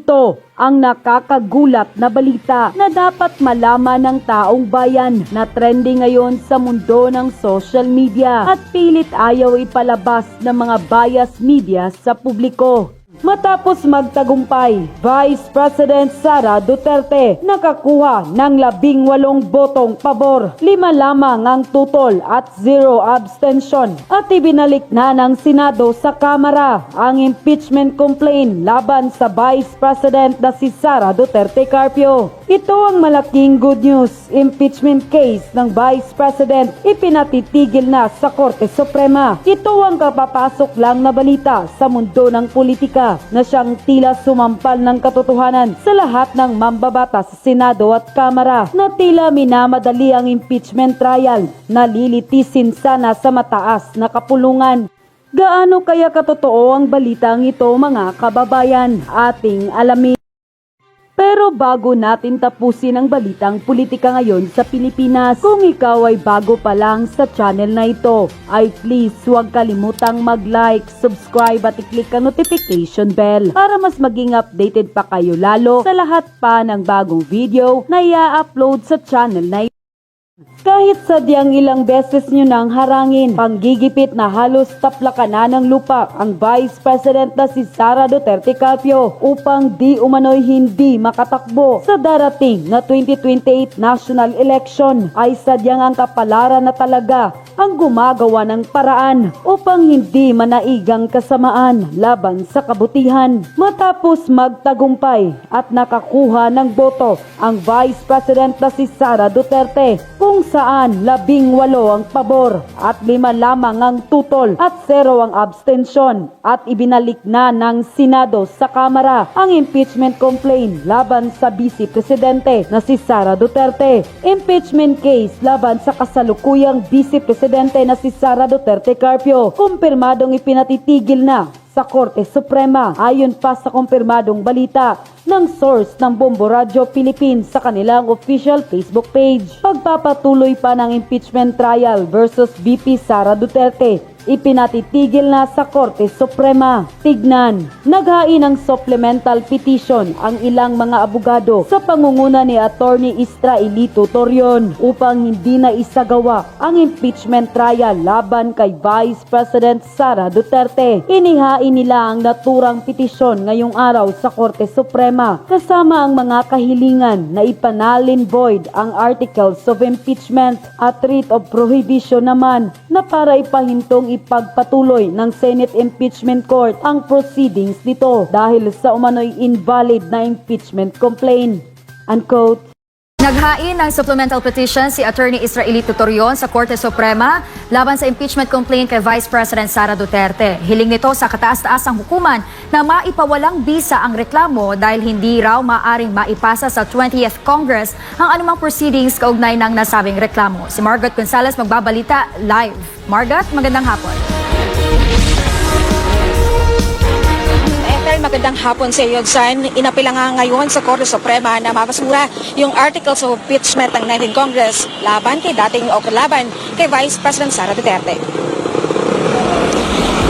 Ito ang nakakagulat na balita na dapat malaman ng taong bayan na trending ngayon sa mundo ng social media at pilit ayaw ipalabas ng mga bias media sa publiko. Matapos magtagumpay, Vice President Sara Duterte nakakuha ng 18 botong pabor, 5 lamang ang tutol at 0 abstention at ibinalik na ng Senado sa Kamara ang impeachment complaint laban sa Vice President na si Sara Duterte Carpio. Ito ang malaking good news. Impeachment case ng Vice President ipinatitigil na sa Korte Suprema. Ito ang kapapasok lang na balita sa mundo ng politika na siyang tila sumampal ng katotohanan sa lahat ng mambabatas sa Senado at Kamara na tila minamadali ang impeachment trial na lilitisin sana sa mataas na kapulungan. Gaano kaya katotoo ang balitang ito mga kababayan? Ating alamin. Pero bago natin tapusin ang balitang politika ngayon sa Pilipinas, kung ikaw ay bago pa lang sa channel na ito, ay please huwag kalimutang mag-like, subscribe at i-click ang notification bell para mas maging updated pa kayo lalo sa lahat pa ng bagong video na i-upload sa channel na ito. Kahit sadyang ilang beses nyo nang harangin, panggigipit na halos taplakan na ng lupa ang Vice President na si Sara Duterte Carpio upang di umano'y hindi makatakbo sa darating na 2028 national election, ay sadyang ang kapalaran na talaga ang gumagawa ng paraan upang hindi manaigang kasamaan laban sa kabutihan. Matapos magtagumpay at nakakuha ng boto ang Vice President na si Sara Duterte, kung saan 18 ang pabor at 5 lamang ang tutol at 0 ang abstention, at ibinalik na ng Senado sa Kamara ang impeachment complaint laban sa Vice Presidente na si Sara Duterte. Impeachment case laban sa kasalukuyang Vice Presidente na si Sara Duterte Carpio, kumpirmadong ipinatitigil na sa Korte Suprema ayon pa sa kumpirmadong balita ng source ng Bombo Radio Philippines sa kanilang official Facebook page. Pagpapatuloy pa ng impeachment trial versus VP Sara Duterte, ipinatitigil na sa Korte Suprema. Tignan, naghain ng supplemental petition ang ilang mga abogado sa pangunguna ni Attorney Israelito Torion upang hindi na isagawa ang impeachment trial laban kay Vice President Sara Duterte. Inihain nila ang naturang petisyon ngayong araw sa Korte Suprema kasama ang mga kahilingan na ipanalin void ang articles of impeachment at writ of prohibition naman na para ipahintong ipagpatuloy ng Senate Impeachment Court ang proceedings nito dahil sa umano'y invalid na impeachment complaint. Unquote. Naghain ng supplemental petition si Attorney Israelito Torion sa Korte Suprema laban sa impeachment complaint kay Vice President Sara Duterte. Hiling nito sa kataas-taasang hukuman na maipawalang bisa ang reklamo dahil hindi raw maaring maipasa sa 20th Congress ang anumang proceedings kaugnay ng nasabing reklamo. Si Margaret Gonzalez magbabalita live. Margaret, magandang hapon. Magandang hapon sa iyo, San. Inapila nga ngayon sa Korte Suprema na mabasura yung articles of impeachment ng 19th Congress laban kay Vice President Sara Duterte.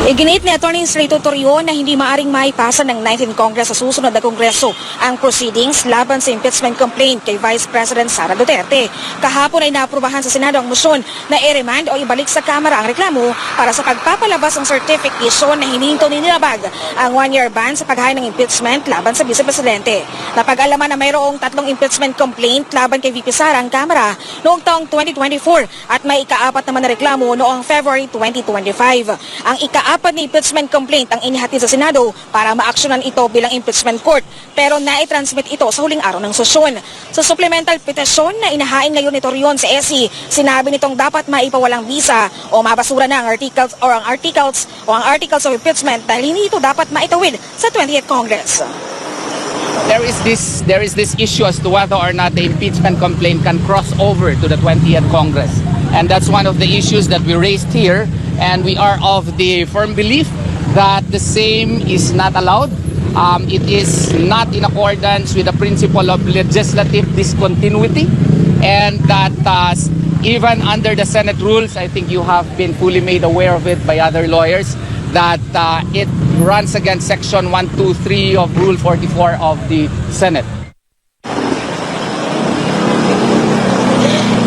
Iginit ni Atty. Israelito Torion na hindi maaring maipasa ng 19th Congress sa susunod na Kongreso ang proceedings laban sa impeachment complaint kay Vice President Sara Duterte. Kahapon ay naaprubahan sa Senado ang motion na i-remand o ibalik sa Kamara ang reklamo para sa pagpapalabas ng certification na hininto ni nilabag ang 1-year ban sa paghain ng impeachment laban sa Vice Presidente. Napag-alaman na mayroong 3 impeachment complaint laban kay VP Sara ang Kamara noong taong 2024 at may ika-4 naman na reklamo noong February 2025. Ang ika-4 na impeachment complaint ang inihatid sa Senado para maaksyonan ito bilang impeachment court, pero nai-transmit ito sa huling araw ng sesyon. Sa supplemental petition na inahain ngayon ni Torion sa SC, sinabi nitong dapat maipawalang visa o mabasura na ang articles of impeachment dahil hindi ito dapat maitawid sa 20th Congress. There is this issue as to whether or not the impeachment complaint can cross over to the 20th Congress. And that's one of the issues that we raised here, and we are of the firm belief that the same is not allowed. It is not in accordance with the principle of legislative discontinuity, and that even under the Senate rules, I think you have been fully made aware of it by other lawyers, that it runs against Section 123 of Rule 44 of the Senate.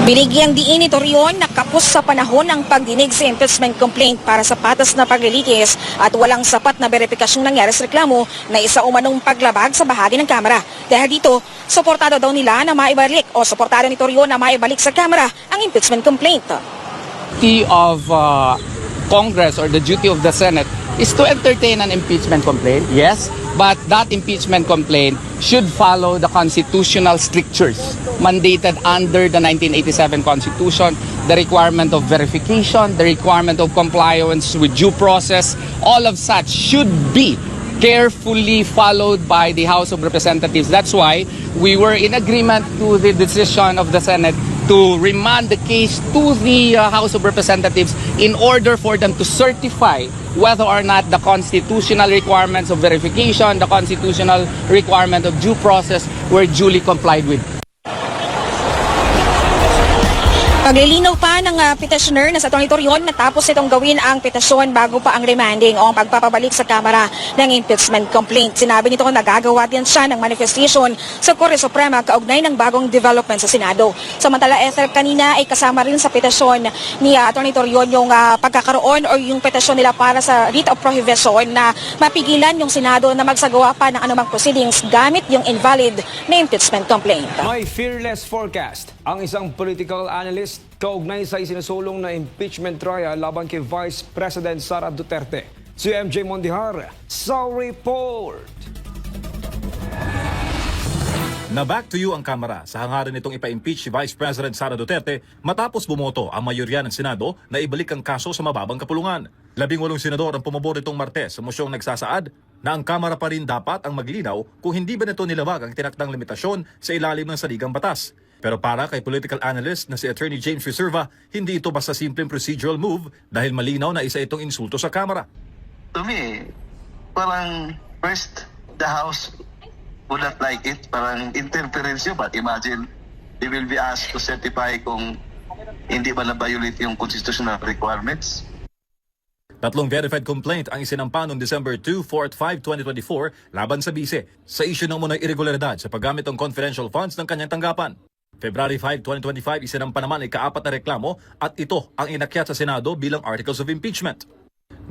Binigyang diin ni Torion na kapos sa panahon ng pagdinig sa impeachment complaint para sa patas na paglilitis at walang sapat na beripikasyong nangyari sa reklamo na isa umanong paglabag sa bahagi ng Kamara. Dahil dito, suportado daw nila na maibalik o suportado ni Torion na maibalik sa Kamara ang impeachment complaint. Duty of Congress or the duty of the Senate is to entertain an impeachment complaint, yes, but that impeachment complaint should follow the constitutional strictures mandated under the 1987 Constitution, the requirement of verification, the requirement of compliance with due process, all of such should be carefully followed by the House of Representatives. That's why we were in agreement to the decision of the Senate to remand the case to the House of Representatives in order for them to certify whether or not the constitutional requirements of verification, the constitutional requirement of due process were duly complied with. Paglilinaw pa ng petitioner na sa Atty. Torion matapos itong gawin ang petisyon bago pa ang remanding o ang pagpapabalik sa Kamara ng impeachment complaint. Sinabi nito na nagagawa din siya ng manifestation sa Korte Suprema kaugnay ng bagong development sa Senado. Samantala, Ethel, kanina ay kasama rin sa petisyon ni Atty. Torion yung pagkakaroon o yung petisyon nila para sa writ of prohibition na mapigilan yung Senado na magsagawa pa ng anumang proceedings gamit yung invalid na impeachment complaint. May fearless forecast ang isang political analyst kaugnay sa isinusulong na impeachment trial laban kay Vice President Sara Duterte. Si MJ Mondihar sa report. Na back to you ang Kamara sa hangarin nitong ipa-impeach si Vice President Sara Duterte matapos bumoto ang mayorya ng Senado na ibalik ang kaso sa mababang kapulungan. 18 senador ang pumabor itong Martes sa mosyong nagsasaad na ang Kamara pa rin dapat ang maglinaw kung hindi ba nito nilabag ang tinakdang limitasyon sa ilalim ng saligang batas. Pero para kay political analyst na si Attorney James Reserva, hindi ito basta simpleng procedural move dahil malinaw na isa itong insulto sa Kamara. To me, parang first, the House would not like it. Parang interference yun. But imagine, they will be asked to certify kung hindi ba na-violate yung constitutional requirements. Tatlong verified complaint ang isinampa noong December 2, 4 at 5, 2024 laban sa bise sa issue ng munang irregularidad sa paggamit ng confidential funds ng kanyang tanggapan. February 5, 2025, isinampa naman ang ika-4 na reklamo at ito ang inakyat sa Senado bilang Articles of Impeachment.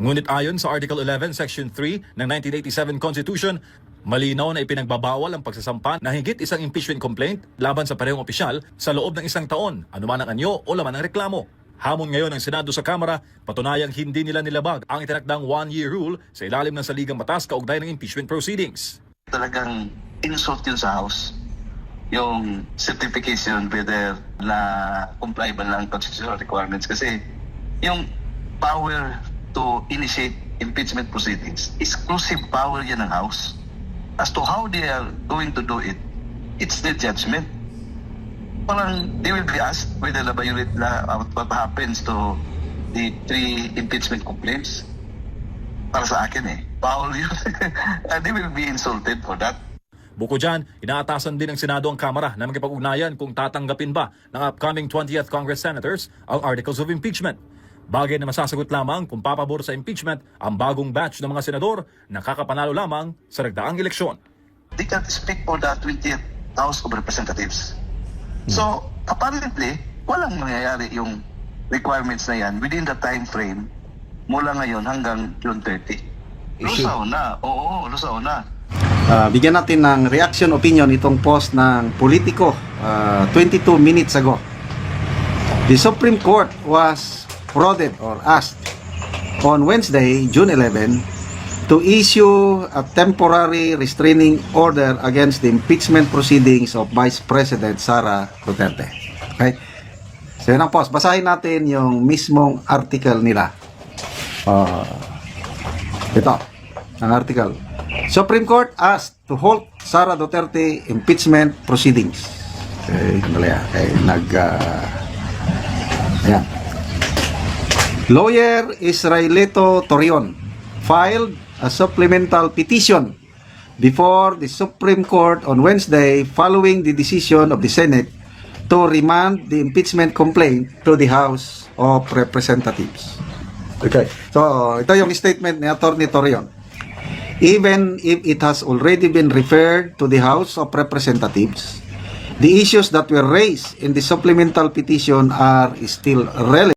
Ngunit ayon sa Article 11, Section 3 ng 1987 Constitution, malinaw na ipinagbabawal ang pagsasampa na higit isang impeachment complaint laban sa parehong opisyal sa loob ng isang taon, anuman ang anyo o laman ng reklamo. Hamon ngayon ng Senado sa Kamara, patunayang hindi nila nilabag ang itinakdang one-year rule sa ilalim ng saligang batas kaugnay ng impeachment proceedings. Talagang insult yun sa House. Yung certification whether na comply ba ng constitutional requirements. Kasi yung power to initiate impeachment proceedings, exclusive power yan ng House. As to how they are going to do it, it's their judgment. Parang they will be asked whether na-violate na what happens to the 3 impeachment complaints. Para sa akin foul yun. They will be insulted for that. Bukod dyan, inaatasan din ng Senado ang Kamara na magkipag-ugnayan kung tatanggapin ba ng upcoming 20th Congress Senators ang Articles of Impeachment. Bagay na masasagot lamang kung papabor sa impeachment ang bagong batch ng mga senador na kakapanalo lamang sa nagdaang eleksyon. They can't speak for the 20th House of Representatives. So, apparently, walang mangyayari yung requirements na yan within the time frame mula ngayon hanggang June 30. Lusaw na. Oo, lusaw na. Bigyan natin ng reaction opinion itong post ng Politico 22 minutes ago. The Supreme Court was prodded or asked on Wednesday, June 11, to issue a temporary restraining order against the impeachment proceedings of Vice President Sara Duterte. Okay? So yun ang post. Basahin natin yung mismong article nila. Ito, ang article. Supreme Court asked to halt Sara Duterte impeachment proceedings. Okay, ayan. Lawyer Israelito Torion filed a supplemental petition before the Supreme Court on Wednesday following the decision of the Senate to remand the impeachment complaint to the House of Representatives. Okay. So, ito yung statement ni Atty. Torion. Even if it has already been referred to the House of Representatives, the issues that were raised in the supplemental petition are still relevant.